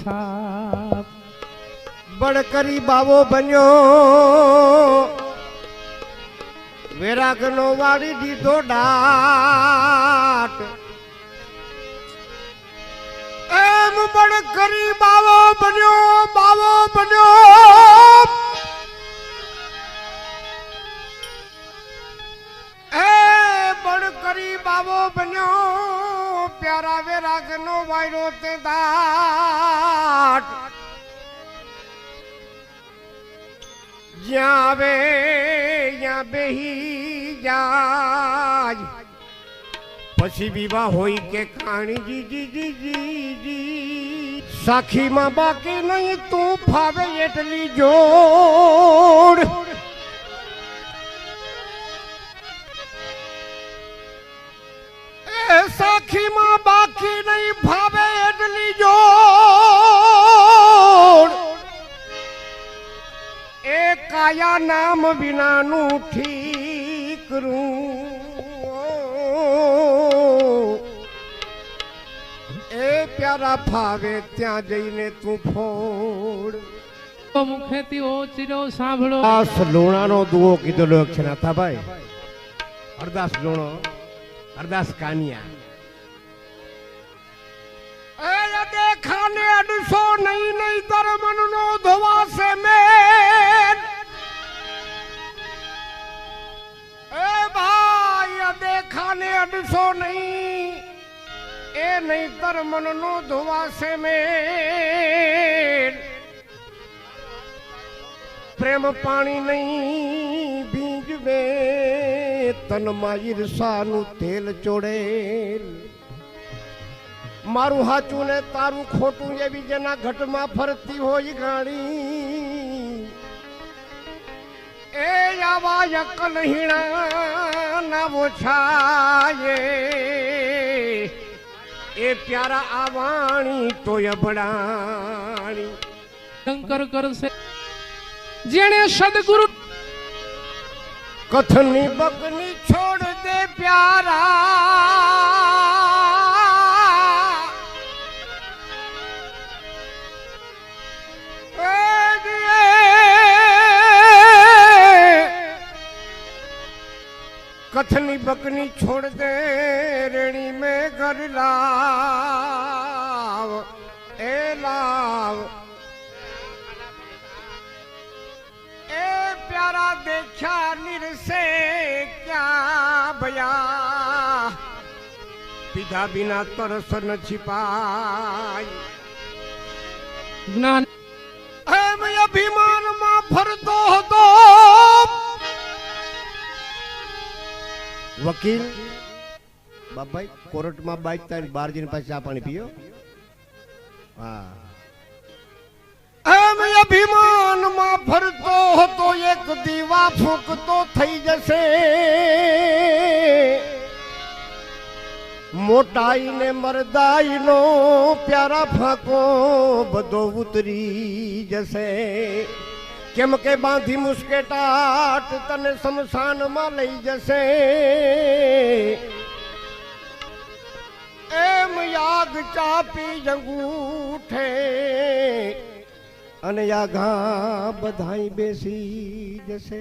સાપ બળકરી બાવો બન્યો વેરાગનો વાળી દીધો ડાટ એમ બળકરી બાવો બન્યો એ બળકરી બાવો બન્યો પ્યારા વેરાગનો વાયરો તે દાટ જ્યાં આવે ત્યાં બેહી જાય પછી વિવાહ હોય કે ખાણી જી સાખીમાં બાકી નહીં તું ફાવે એટલી જોડ એ સાખીમાં બાકી નહીં ફાવે એટલી જોડ એ કાયા નામ વિનાનું ઠીકરું એ પ્યારા ફાવે ત્યાં જઈને તું ફોડ મુખેથી ઓચિરો સાંભળો આ લોણાનો દુઓ કીધેલો છે નાથાભાઈ હરદાસ લોણો હરદાસ કાનિયા એ દેખાને અડસો નહીં તર મનનો ધોવાશે મેં એ ભાઈ દેખાને અડસો નહીં એ નહીં તર મનનો ધોવાશે મેં પ્રેમ પાણી નહીં ભીંજવે તનમાં ઈર્ષાનું તેલ ચોડેલ મારું હાચું ને તારું ખોટું એવી જેના ઘટમાં ફરતી હોય ગાડી એ આવા અકલહીણા ના ઓછાયે એ પ્યારા આવાણી તોય બડાણી શંકર કરશે જેણે સદગુરુ કથની બકની છોડ દે પ્યારા कथनी बकनी छोड़ दे रेणी में घर लाव ए लाव ए प्यारा देखा निरसे क्या भया पीधा बिना तरस न छिपाई જ્ઞાન એમ અભિમાન માં ફરતો હતો વકીલ બાબાઈ કોર્ટમાં બાઈક તારી બાર જઈને પાસે ચા પાણી પીયો હા એમ અભિમાનમાં ફરતો હતો એક દીવા ફૂંકતો થઈ જશે મોટાઈ ને મરદાઈ નો પ્યારા ફાકો બધો ઉતરી જશે કેમ કે બાંધી મુસ્કેટાટ તને શમશાનમાં લઈ જશે એમ યાગ ચાપી જંગૂઠે અને યાગા બધાઈ બેસી જશે